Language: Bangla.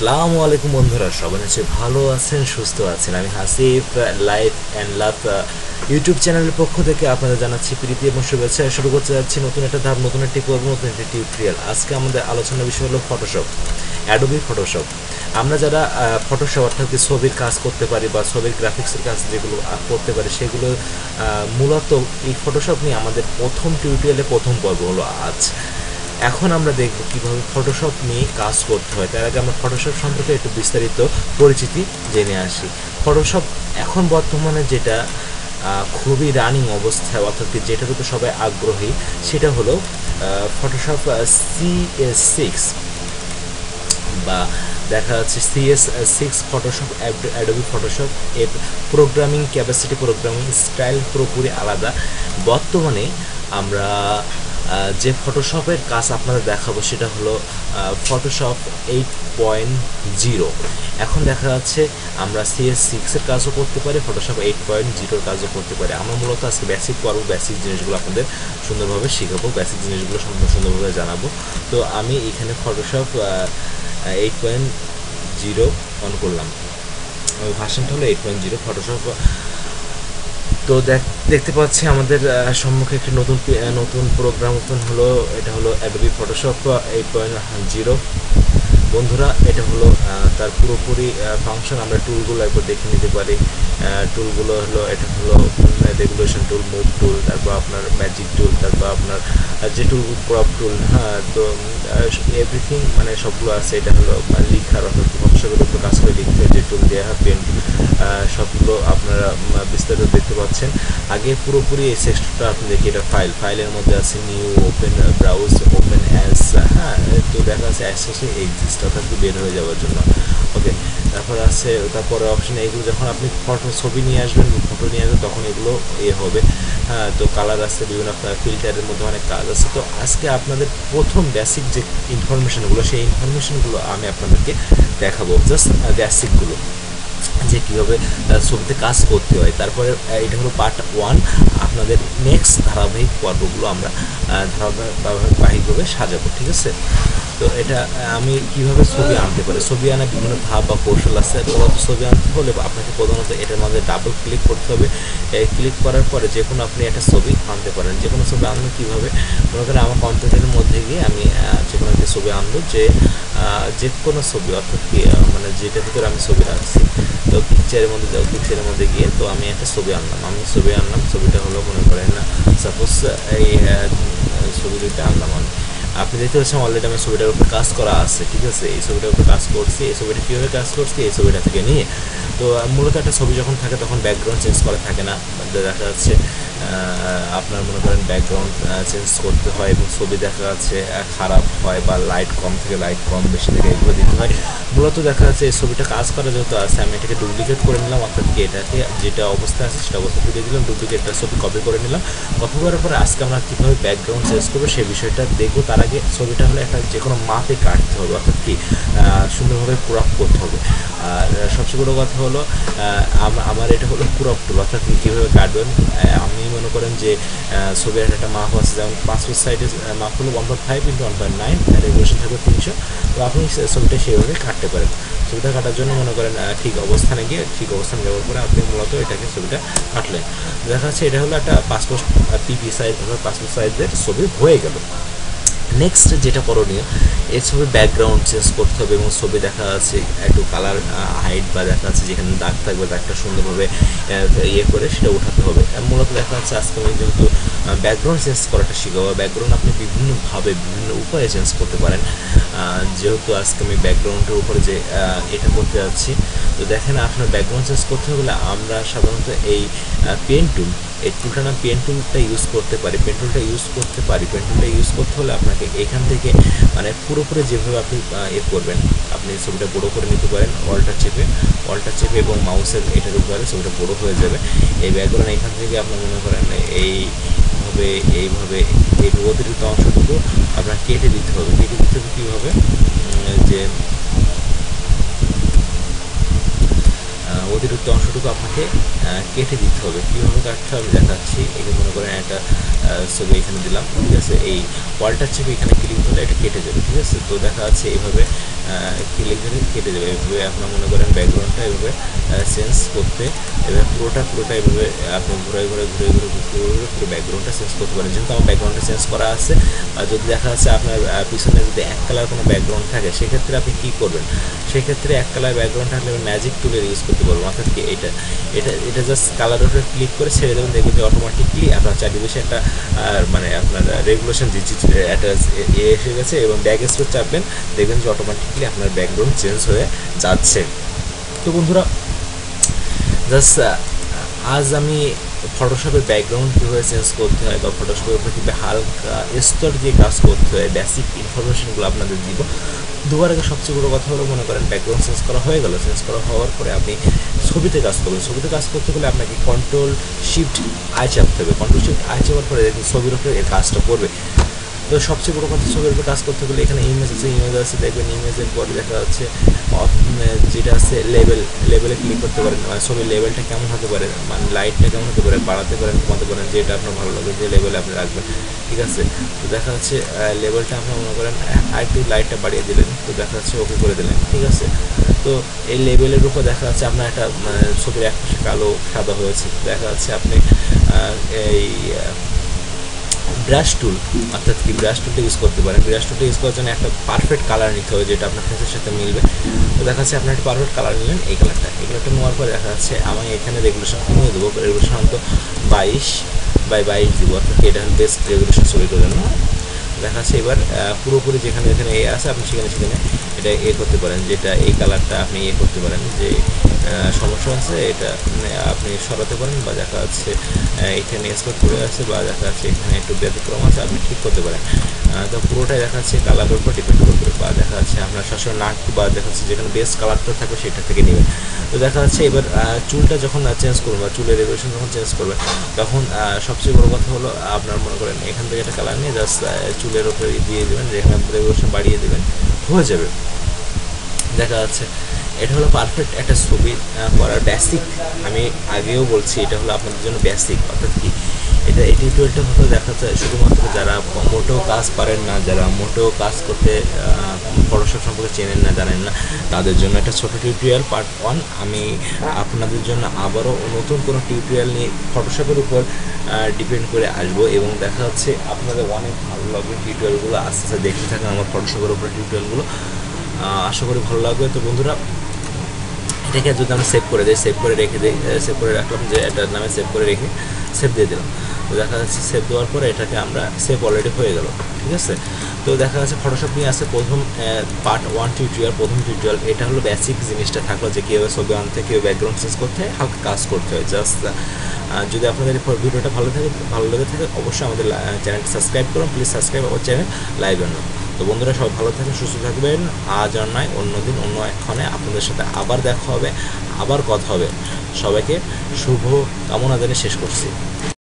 আসসালামু আলাইকুম বন্ধুরা, সবাই নিশ্চয়ই ভালো আছেন, সুস্থ আছেন। আমি Hasif life and love YouTube চ্যানেলের পক্ষ থেকে আপনাদের জানাচ্ছি প্রীতি এবং শুভেচ্ছা। শুরু করতে যাচ্ছি নতুন একটা ধাপ, নতুন একটি পর্ব, নতুন একটি টিউটোরিয়াল। আজকে আমাদের আলোচনার বিষয় হলো ফটোশপ, অ্যাডোবি ফটোশপ। আমরা যারা ফটোশপ অর্থাৎ ছবির কাজ করতে পারি বা ছবির গ্রাফিক্সের কাজ যেগুলো করতে পারি, সেগুলো মূলত এই ফটোশপ নিয়ে আমাদের প্রথম টিউটোরিয়ালে প্রথম পর্ব হলো আজ। এখন আমরা দেখব কিভাবে ফটোশপ নিয়ে কাজ করতে হয়। তার আগে আমরা ফটোশপ সম্পর্কে একটু বিস্তারিত পরিচিতি জেনে আসি। ফটোশপ এখন বর্তমানে যেটা খুবই রানিং অবস্থায়, অর্থাৎ যেটার উপর সবাই আগ্রহী, সেটা হলো ফটোশপ CS6 বা দেখা যাচ্ছে CS6 ফটোশপ। অ্যাডোবি ফটোশপ এর প্রোগ্রামিং ক্যাপাসিটি, প্রোগ্রামিং স্টাইল পুরোপুরি আলাদা। বর্তমানে আমরা যে ফটোশপের কাজ আপনাদের দেখাবো সেটা হলো ফটোশপ 8.0। এখন দেখা যাচ্ছে আমরা CS6 এর কাজও করতে পারি, ফটোশপ 8.0 কাজও করতে পারি। আমরা মূলত আজকে বেসিক পড়ব, বেসিক জিনিসগুলো আপনাদের সুন্দরভাবে শেখাবো, বেসিক জিনিসগুলো সুন্দরভাবে জানাবো। তো আমি এখানে ফটোশপ 8.0 অন করলাম, ভার্সনটা হলো 8.0 ফটোশপ। তো দেখতে পাচ্ছি আমাদের সম্মুখে একটি নতুন প্রোগ্রাম ওপেন হলো। এটা হলো অ্যাডোবি ফটোশপ 8.0। বন্ধুরা, এটা হলো তার পুরোপুরি ফাংশন। আমরা টুলগুলো একবার দেখে নিতে পারি। টুলগুলো হলো, এটা হলো রেগুলেশন টুল, মুভ টুল, তারপর আপনার ম্যাজিক টুল, তারপর আপনার যে টুল, ক্রপ টুল, হ্যাঁ। তো এভরিথিং মানে সবগুলো আছে। এটা হলো লিখার, অর্থাৎ ফটোশপের উপর কাজ করে লিখতে যে টুল দেওয়া হয়, পেন, সবগুলো আপনারা বিস্তারিত দেখতে পাচ্ছেন। আগে পুরোপুরি এই সেকশনটা আপনি দেখি, এটা ফাইলের মধ্যে আছে new, open, browse, open as, হ্যাঁ। তো দেখা যাচ্ছে অ্যাক্সেসে এক্সিস্ট, অর্থাৎ বের হয়ে যাওয়ার জন্য। ওকে, তারপর আছে, তারপরে অপশন এগুলো যখন আপনি ছবি নিয়ে আসবেন, ফটো নিয়ে আসবেন, তখন এগুলো হবে, হ্যাঁ। তো কালার আছে, বিভিন্ন ফিল্টারের মধ্যে অনেক কাজ আছে। তো আজকে আপনাদের প্রথম বেসিক যে ইনফরমেশনগুলো, সেই ইনফরমেশনগুলো আমি আপনাদেরকে দেখাবো, জাস্ট বেসিকগুলো, যে কীভাবে ছবিতে কাজ করতে হয়। তারপরে এটা হলো পার্ট 1। আপনাদের নেক্সট ধারাবাহিক পর্বগুলো আমরা ধারাবাহিকভাবে সাজাবো, ঠিক আছে। তো এটা আমি কিভাবে ছবি আনতে পারি, ছবি আনার বিভিন্ন ধাপ বা কৌশল আছে। মূলত ছবি আনতে হলে আপনাকে প্রধানত এটার মধ্যে ডাবল ক্লিক করতে হবে। ক্লিক করার পরে যে কোনো আপনি একটা ছবি আনতে পারেন। যে কোনো ছবি আনবো কীভাবে, মনে করেন আমার কম্পিউটারের মধ্যে গিয়ে আমি যে কোনো একটা ছবি আনবো, যে কোনো ছবি, অর্থাৎ মানে যেটার ভিতরে আমি ছবি রাখছি। তো পিকচারের মধ্যে যাও, পিকচারের মধ্যে গিয়ে তো আমি একটা ছবি আনলাম। ছবিটা হলো, মনে করেন সাপোজ এই ছবিটা আনলাম আমি। আপনি দেখতে পাচ্ছেন অলরেডি আমার ছবিটার উপর কাজ করা আছে, ঠিক আছে। এই ছবিটার উপর কাজ করছি। এই ছবিটা কীভাবে কাজ করছি, এই ছবিটা থেকে নিয়ে। তো মূলত একটা ছবি যখন থাকে তখন ব্যাকগ্রাউন্ড চেঞ্জ করা থাকে না, দেখা যাচ্ছে আপনার মনে করেন ব্যাকগ্রাউন্ড চেঞ্জ করতে হয় এবং ছবি দেখা যাচ্ছে খারাপ হয় বা লাইট কম থেকে লাইট কম, বেশি থেকে এগুলো দিতে হয়। মূলত দেখা যাচ্ছে এই ছবিটা কাজ করা যেহেতু আছে, আমি এটাকে ডুপ্লিকেট করে নিলাম, অর্থাৎ কি এটাকে যেটা অবস্থা আছে সেটা অবস্থা ফিরিয়ে দিলাম, ডুপ্লিকেটটা ছবি কপি করে নিলাম। কপি করার পরে আজকে আমরা কীভাবে ব্যাকগ্রাউন্ড চেঞ্জ করবো সেই বিষয়টা দেখবো। তার আগে ছবিটা হলে একটা যে কোনো মাপে কাটতে হবে, অর্থাৎ কি সুন্দরভাবে ক্রপ করতে হবে। আর সবচেয়ে বড়ো কথা হলো আমার এটা হলো ক্রপ টুল, অর্থাৎ কীভাবে কাটবেন। আমি মনে করেন যে ছবির একটা মাপ আছে, যেমন পাসপোর্ট সাইজের মাপ হলো 1.5 × 1.9, রেগুলেশন থাকবে 300। তো আপনি ছবিটা সেইভাবে কাটতে পারেন। ছবিটা কাটার জন্য মনে করেন ঠিক অবস্থানে গিয়ে, ঠিক অবস্থানে যাওয়ার পরে আপনি মূলত এটাকে ছবিটা কাটলেন। দেখা যাচ্ছে এটা হলো একটা পাসপোর্ট পিপি সাইজ, পাসপোর্ট সাইজের ছবি হয়ে গেল। নেক্সট যেটা করণীয়, এই ছবির ব্যাকগ্রাউন্ড চেঞ্জ করতে হবে এবং ছবি দেখা যাচ্ছে একটু কালার হাইট বা দেখা যাচ্ছে যেখানে দাগ থাকবে দাগটা সুন্দরভাবে করে সেটা উঠাতে হবে। মূলত দেখা যাচ্ছে আজকে আমি যেহেতু ব্যাকগ্রাউন্ড চেঞ্জ করাটা শিখাবো, ব্যাকগ্রাউন্ড আপনি বিভিন্নভাবে বিভিন্ন উপায়ে চেঞ্জ করতে পারেন। যেহেতু আজকে আমি ব্যাকগ্রাউন্ডের উপরে যে এটা করতে যাচ্ছি, তো দেখেন আপনার ব্যাকগ্রাউন্ড চেঞ্জ করতে হলে আমরা সাধারণত এই পেন টুল, এই টুলটা না পেন টুলটা ইউজ করতে পারি। পেন টুলটা ইউজ করতে হলে আপনাকে এখান থেকে মানে পুরোপুরি যেভাবে আপনি করবেন, আপনি ছবিটা বড়ো করে নিতে পারেন। অলটা চেপে এবং মাউসের এটার উপরে ছবিটা বড়ো হয়ে যাবে। এই ব্যাকগ্রাউন্ড এখান থেকে আপনার মনে করেন এইভাবে এই অতিরিক্ত অংশটুকু আপনার কেটে দিতে হবে। কীভাবে, যে অতিরিক্ত অংশটুকু আপনাকে কেটে দিতে হবে। কীভাবে কাটতে হবে দেখাচ্ছি। এখানে মনে করেন একটা ছবি এখানে দিলাম, ঠিক আছে। এই ওয়ালটার চেপে এখানে ক্লিক করলে এটা কেটে যাবে, ঠিক আছে। তো দেখা যাচ্ছে এইভাবে ক্লিক করে কেটে দেবে। এভাবে আপনার মনে করেন ব্যাকগ্রাউন্ডটা এভাবে চেঞ্জ করতে, এবার পুরোটা এভাবে আপনি ঘুরে পুরো ব্যাকগ্রাউন্ডটা চেঞ্জ করতে পারেন। যেহেতু আমার ব্যাকগ্রাউন্ডটা চেঞ্জ করা আছে, আর যদি দেখা যাচ্ছে আপনার পিছনে যদি এক কালার কোনো ব্যাকগ্রাউন্ড থাকে, সেক্ষেত্রে আপনি কী করবেন, সেক্ষেত্রে এক কালার ব্যাকগ্রাউন্ড থাকলে ম্যাজিক টুলের ইউজ করতে পারবেন। অর্থাৎ কি এটা জাস্ট কালারের উপরে ক্লিক করে ছেড়ে দেবেন, দেখবেন যে অটোমেটিকলি আপনার চারিপাশে একটা মানে আপনার রেগুলেশন একটা এসে গেছে, এবং ব্যাক স্পেস চাপবেন, দেখবেন যে অটোমেটিকলি আপনার ব্যাকগ্রাউন্ড চেঞ্জ হয়ে যাচ্ছে। তো বন্ধুরা, জাস্ট আজ আমি ফটোশপের ব্যাকগ্রাউন্ড কীভাবে চেঞ্জ করতে হয় বা ফটোশপের উপরে কীভাবে হালকা স্তর দিয়ে কাজ করতে হয়, বেসিক ইনফরমেশনগুলো আপনাদের দিব। দুবার আগে সবচেয়ে বড়ো কথা হলো, মনে করেন ব্যাকগ্রাউন্ড চেঞ্জ করা হয়ে গেল, চেঞ্জ করা হওয়ার পরে আপনি ছবিতে কাজ করবেন। ছবিতে কাজ করতে গেলে আপনাকে Ctrl+Shift+I চাপতে হবে। Ctrl+Shift+I চাপার পরে দেখুন ছবির উপরে এর কাজটা করবে। তো সবচেয়ে বড়ো কথা, ছবির উপরে কাজ করতে গেলে এখানে ইমেজ আছে, দেখবেন ইমেজের পরে দেখা যাচ্ছে যেটা আছে লেভেলে ক্লিক করতে পারেন। মানে ছবির লেভেলটা কেমন হতে পারে, মানে লাইটটা কেমন হতে পারে, বাড়াতে পারেন, কমাতে পারেন, যেটা আপনার ভালো লাগে, যে লেভেলে আপনি রাখবেন। ঠিক আছে, তো দেখা যাচ্ছে লেভেলটা আপনার মনে করেন আরেকটু লাইটটা বাড়িয়ে দিলেন, তো দেখা যাচ্ছে ওকে করে দিলেন। ঠিক আছে, তো এই লেভেলের উপর দেখা যাচ্ছে আপনার একটা ছবির এক পাশে কালো সাদা হয়েছে, দেখা যাচ্ছে আপনি এই ব্রাশ টুল, অর্থাৎ কি ব্রাশ টুলটা ইউজ করতে পারেন। ব্রাশ টুলটা ইউজ করার জন্য একটা পারফেক্ট কালার নিতে হবে, যেটা আপনার ফেসের সাথে মিলবে। তো দেখা যাচ্ছে আপনার একটা পারফেক্ট কালার নিলেন, এই কালারটা নেওয়ার পর দেখা যাচ্ছে আমি এখানে রেগুলেশন কমিয়ে দেবো। রেগুলেশন তো 22/22 দিব, অর্থাৎ এটা বেস্ট রেগুলেশন ছবিটার জন্য। দেখা যাচ্ছে এবার পুরোপুরি যেখানে আছে আপনি সেখানে এটা করতে পারেন, যেটা এই কালারটা আপনি করতে পারেন, যে সমস্যা আছে এটা আপনি সরাতে পারেন, বা দেখা যাচ্ছে এখানে স্পট করে আছে, বা দেখা যাচ্ছে এখানে একটু ব্যতিক্রম আছে, আপনি ঠিক করতে পারেন। তো পুরোটাই দেখা যাচ্ছে কালারের উপর ডিপেন্ড করবে, বা দেখা যাচ্ছে আপনার সবসময় নাক, বা দেখা যাচ্ছে যেখানে বেস্ট কালারটা থাকবে সেটা থেকে নেবেন। তো দেখা যাচ্ছে এবার চুলটা যখন চেঞ্জ করবেন, বা চুলের রেগুলেশন যখন চেঞ্জ করবেন, তখন সবচেয়ে বড়ো কথা হলো আপনার মনে করেন এখান থেকে একটা কালার নিয়ে জাস্ট চুলের উপরে দিয়ে দেবেন, যেখানে রেগুলেশন বাড়িয়ে দেবেন, হয়ে যাবে। দেখা যাচ্ছে এটা হলো পারফেক্ট একটা ছবি করার বেসিক। আমি আগেও বলছি এটা হলো আপনাদের জন্য বেসিক, অর্থাৎ কি এই টিউটোরিয়ালটা হলো দেখা যায় শুধুমাত্র যারা মোটেও কাজ পারেন না, যারা মোটেও কাজ করতে ফটোশপ সম্পর্কে চেনেন না, জানেন না, তাদের জন্য একটা ছোটো টিউটোরিয়াল পার্ট 1। আমি আপনাদের জন্য আবারও নতুন কোনো টিউটোরিয়াল নিয়ে ফটোশপের উপর ডিপেন্ড করে আসবো, এবং দেখা যাচ্ছে আপনাদের অনেক ভালো লাগবে টিউটোরিয়ালগুলো। আস্তে আস্তে দেখতে থাকেন আমার ফটোশপের উপর টিউটোরিয়ালগুলো, আশা করি ভালো লাগবে। তো বন্ধুরা, এটাকে যদি আমরা সেভ করে দিই, সেভ করে রাখলাম, যে এটার নামে সেভ করে রেখে সেভ দিয়ে দিলাম। তো দেখা যাচ্ছে সেভ দেওয়ার পরে এটাকে আমরা সেভ অলরেডি হয়ে গেল। ঠিক আছে, তো দেখা যাচ্ছে ফটোশপ নিয়ে আসছে প্রথম পার্ট 1 টিউটোরিয়াল, প্রথম টিউটোরিয়াল। এটা হলো বেসিক জিনিসটা থাকলো, যে কীভাবে ছবি আনতে, কীভাবে ব্যাকগ্রাউন্ড চেঞ্জ করতে হয়, হালকা কাজ করতে হয়। জাস্ট যদি আপনাদের ভিডিওটা ভালো লেগে থাকে, অবশ্যই আমাদের চ্যানেলটি সাবস্ক্রাইব করুন। Please subscribe our channel live and. তো বন্ধুরা, সবাই ভালো থাকবেন, সুস্থ থাকবেন। আজ আর নয়, অন্যদিন অন্য একক্ষণে আপনাদের সাথে আবার দেখা হবে, আবার কথা হবে। সবাইকে শুভ কামনা জানিয়ে শেষ করছি।